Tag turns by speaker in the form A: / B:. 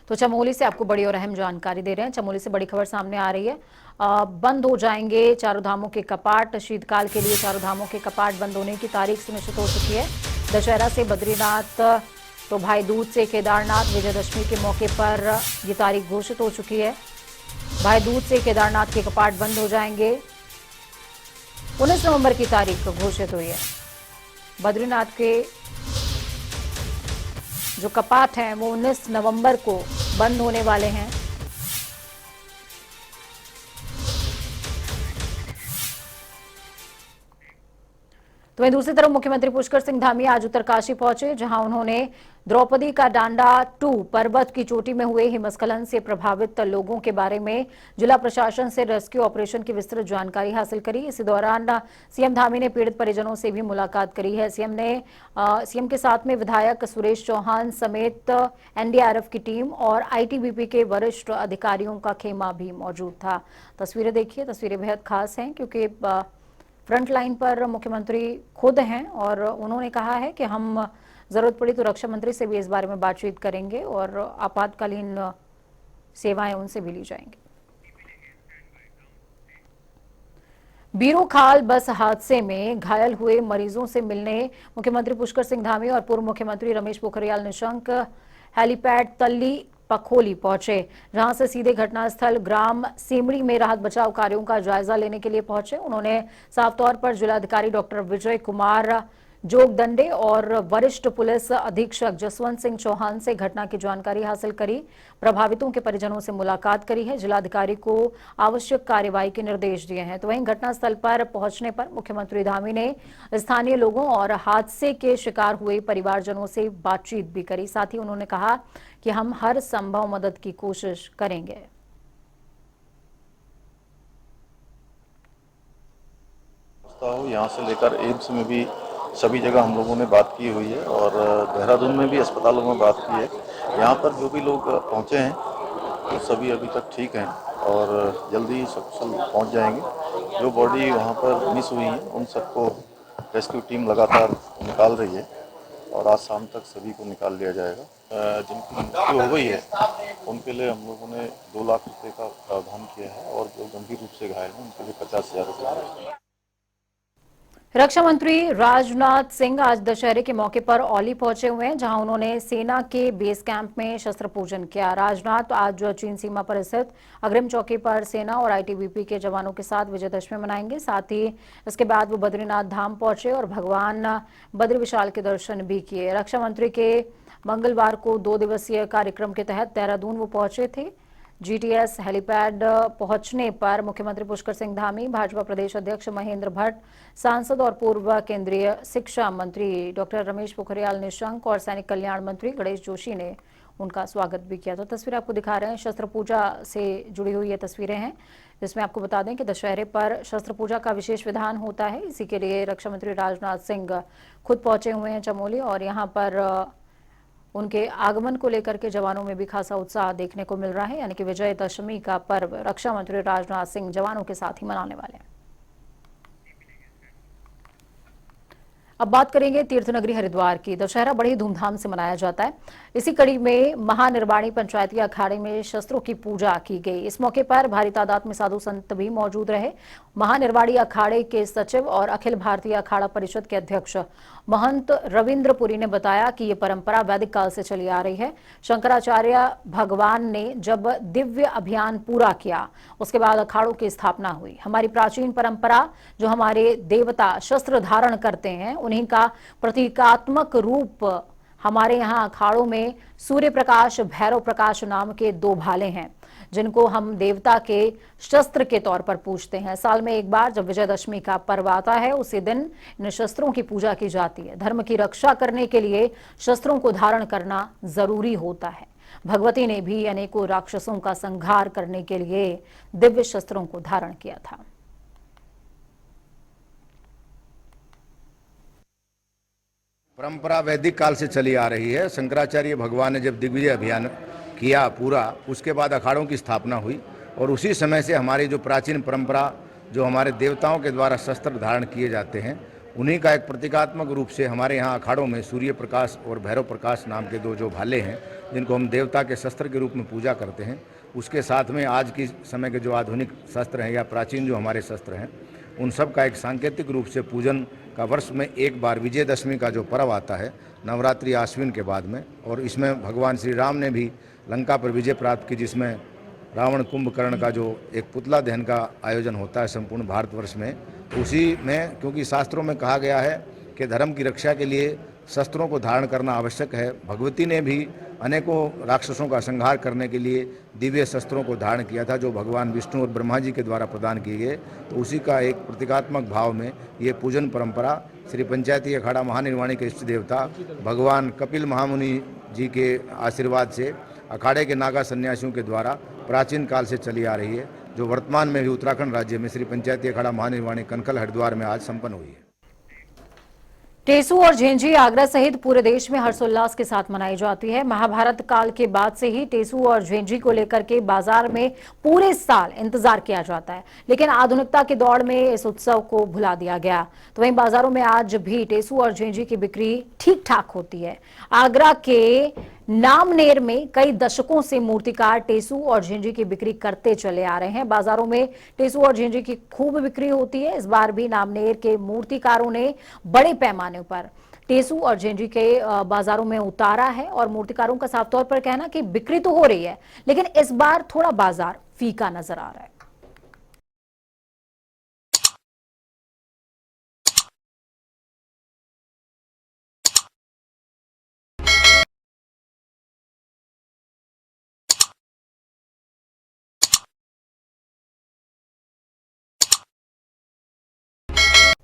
A: तो चमोली से आपको बड़ी और अहम जानकारी दे रहे हैं। चमोली से बड़ी खबर सामने आ रही है। बंद हो जाएंगे चारों धामों के कपाट। शीतकाल के लिए चारों धामों के कपाट बंद होने की तारीख सुनिश्चित हो चुकी है। दशहरा से बद्रीनाथ तो भाई दूज से केदारनाथ, विजयदशमी के मौके पर ये तारीख घोषित हो चुकी है। भाई दूज से केदारनाथ के कपाट बंद हो जाएंगे। 19 नवंबर की तारीख घोषित हुई है। बद्रीनाथ के जो कपाट हैं वो 19 नवंबर को बंद होने वाले हैं। तो वहीं दूसरी तरफ मुख्यमंत्री पुष्कर सिंह धामी आज उत्तरकाशी पहुंचे, जहां उन्होंने द्रौपदी का डांडा 2 पर्वत की चोटी में हुए हिमस्खलन से प्रभावित लोगों के बारे में जिला प्रशासन से रेस्क्यू ऑपरेशन की विस्तृत जानकारी हासिल करी। इसी दौरान सीएम धामी ने पीड़ित परिजनों से भी मुलाकात करी है। सीएम के साथ में विधायक सुरेश चौहान समेत एनडीआरएफ की टीम और आईटीबीपी के वरिष्ठ अधिकारियों का खेमा भी मौजूद था। तस्वीरें देखिए, तस्वीरें बेहद खास हैं क्योंकि फ्रंट लाइन पर मुख्यमंत्री खुद हैं और उन्होंने कहा है कि हम जरूरत पड़ी तो रक्षा मंत्री से भी इस बारे में बातचीत करेंगे और आपातकालीन सेवाएं उनसे भी ली जाएंगी। बीरोखाल बस हादसे में घायल हुए मरीजों से मिलने मुख्यमंत्री पुष्कर सिंह धामी और पूर्व मुख्यमंत्री रमेश पोखरियाल निशंक हेलीपैड तल्ली पखोली पहुंचे, जहां से सीधे घटनास्थल ग्राम सेमड़ी में राहत बचाव कार्यों का जायजा लेने के लिए पहुंचे। उन्होंने साफ तौर पर जिलाधिकारी डॉक्टर विजय कुमार जोगदंडे और वरिष्ठ पुलिस अधीक्षक जसवंत सिंह चौहान से घटना की जानकारी हासिल करी। प्रभावितों के परिजनों से मुलाकात करी है। जिलाधिकारी को आवश्यक कार्यवाही के निर्देश दिए हैं। तो वहीं घटनास्थल पर पहुंचने पर मुख्यमंत्री धामी ने स्थानीय लोगों और हादसे के शिकार हुए परिवारजनों से बातचीत भी करी। साथ ही उन्होंने कहा कि हम हर संभव मदद की कोशिश करेंगे।
B: यहाँ से लेकर एम्स में भी सभी जगह हम लोगों ने बात की हुई है और देहरादून में भी अस्पतालों में बात की है। यहाँ पर जो भी लोग पहुँचे हैं वो सभी अभी तक ठीक हैं और जल्दी सकुशल पहुँच जाएंगे। जो बॉडी वहाँ पर मिस हुई है उन सबको रेस्क्यू टीम लगातार निकाल रही है और आज शाम तक सभी को निकाल लिया जाएगा। जिनकी मृत्यु हो गई है उनके लिए हम लोगों ने 2 लाख रुपये का प्रावधान किया है और जो गंभीर रूप से घायल हैं उनके लिए 50,000 रुपये।
A: रक्षा मंत्री राजनाथ सिंह आज दशहरे के मौके पर औली पहुंचे हुए हैं, जहां उन्होंने सेना के बेस कैंप में शस्त्र पूजन किया। राजनाथ आज चीन सीमा पर स्थित अग्रिम चौकी पर सेना और आईटीबीपी के जवानों के साथ विजयदशमी मनाएंगे। साथ ही इसके बाद वो बद्रीनाथ धाम पहुंचे और भगवान बद्री विशाल के दर्शन भी किए। रक्षा मंत्री के मंगलवार को 2 दिवसीय कार्यक्रम के तहत देहरादून वो पहुंचे थे। जीटीएस हेलीपैड पहुंचने पर मुख्यमंत्री पुष्कर सिंह धामी, भाजपा प्रदेश अध्यक्ष महेंद्र भट्ट, सांसद और पूर्व केंद्रीय शिक्षा मंत्री डॉक्टर रमेश पोखरियाल निशंक और सैनिक कल्याण मंत्री गणेश जोशी ने उनका स्वागत भी किया। तो तस्वीरें आपको दिखा रहे हैं, शस्त्र पूजा से जुड़ी हुई ये तस्वीरें हैं, जिसमें आपको बता दें कि दशहरे पर शस्त्र पूजा का विशेष विधान होता है। इसी के लिए रक्षा मंत्री राजनाथ सिंह खुद पहुंचे हुए हैं चमोली और यहाँ पर उनके आगमन को लेकर के जवानों में भी खासा उत्साह देखने को मिल रहा है। यानी कि विजयदशमी का पर्व रक्षा मंत्री राजनाथ सिंह जवानों के साथ ही मनाने वाले हैं। अब बात करेंगे तीर्थनगरी हरिद्वार की। दशहरा बड़ी धूमधाम से मनाया जाता है। इसी कड़ी में महानिर्वाणी पंचायती अखाड़े में शस्त्रों की पूजा की गई। इस मौके पर भारी तादाद में साधु संत भी मौजूद रहे। महानिर्वाणी अखाड़े के सचिव और अखिल भारतीय अखाड़ा परिषद के अध्यक्ष महंत रविंद्रपुरी ने बताया कि ये परंपरा वैदिक काल से चली आ रही है। शंकराचार्य भगवान ने जब दिव्य अभियान पूरा किया उसके बाद अखाड़ों की स्थापना हुई। हमारी प्राचीन परंपरा, जो हमारे देवता शस्त्र धारण करते हैं, उन्हीं का प्रतीकात्मक रूप हमारे यहाँ अखाड़ों में सूर्य प्रकाश, भैरव प्रकाश नाम के 2 भाले हैं, जिनको हम देवता के शस्त्र के तौर पर पूजते हैं। साल में एक बार जब विजयदशमी का पर्व आता है, उसी दिन इन शस्त्रों की पूजा की जाती है। धर्म की रक्षा करने के लिए शस्त्रों को धारण करना जरूरी होता है। भगवती ने भी अनेकों राक्षसों का संहार करने के लिए दिव्य शस्त्रों को धारण किया था।
C: परंपरा वैदिक काल से चली आ रही है। शंकराचार्य भगवान ने जब दिग्विजय अभियान किया पूरा, उसके बाद अखाड़ों की स्थापना हुई और उसी समय से हमारी जो प्राचीन परंपरा, जो हमारे देवताओं के द्वारा शस्त्र धारण किए जाते हैं, उन्हीं का एक प्रतीकात्मक रूप से हमारे यहाँ अखाड़ों में सूर्य प्रकाश और भैरव प्रकाश नाम के दो जो भाले हैं, जिनको हम देवता के शस्त्र के रूप में पूजा करते हैं, उसके साथ में आज की समय के जो आधुनिक शस्त्र हैं या प्राचीन जो हमारे शस्त्र हैं, उन सब का एक सांकेतिक रूप से पूजन का वर्ष में एक बार विजयदशमी का जो पर्व आता है नवरात्रि आश्विन के बाद में, और इसमें भगवान श्री राम ने भी लंका पर विजय प्राप्त की, जिसमें रावण कुंभकर्ण का जो एक पुतला दहन का आयोजन होता है संपूर्ण भारतवर्ष में। उसी में क्योंकि शास्त्रों में कहा गया है कि धर्म की रक्षा के लिए शस्त्रों को धारण करना आवश्यक है, भगवती ने भी अनेकों राक्षसों का संहार करने के लिए दिव्य शस्त्रों को धारण किया था, जो भगवान विष्णु और ब्रह्मा जी के द्वारा प्रदान किए गए। तो उसी का एक प्रतीकात्मक भाव में ये पूजन परंपरा श्री पंचायती अखाड़ा महानिर्वाणी के इष्ट देवता भगवान कपिल महामुनि जी के आशीर्वाद से अखाड़े के नागा सन्यासियों के द्वारा प्राचीन काल से चली आ रही है, जो वर्तमान में भी उत्तराखंड राज्य में श्री पंचायती अखाड़ा महानिर्वाणी कनकल हरिद्वार में आज संपन्न हुई है।
A: टेसू और झेंझी आगरा सहित पूरे देश में हर्षोल्लास के साथ मनाई जाती है। महाभारत काल के बाद से ही टेसू और झेंझी को लेकर के बाजार में पूरे साल इंतजार किया जाता है, लेकिन आधुनिकता की दौड़ में इस उत्सव को भुला दिया गया। तो वहीं बाजारों में आज भी टेसू और झेंझी की बिक्री ठीक ठाक होती है। आगरा के नामनेर में कई दशकों से मूर्तिकार टेसू और झेंझी की बिक्री करते चले आ रहे हैं। बाजारों में टेसू और झेंझी की खूब बिक्री होती है। इस बार भी नामनेर के मूर्तिकारों ने बड़े पैमाने पर टेसू और झेंझी के बाजारों में उतारा है, और मूर्तिकारों का साफ तौर पर कहना कि बिक्री तो हो रही है, लेकिन इस बार थोड़ा बाजार फीका नजर आ रहा है।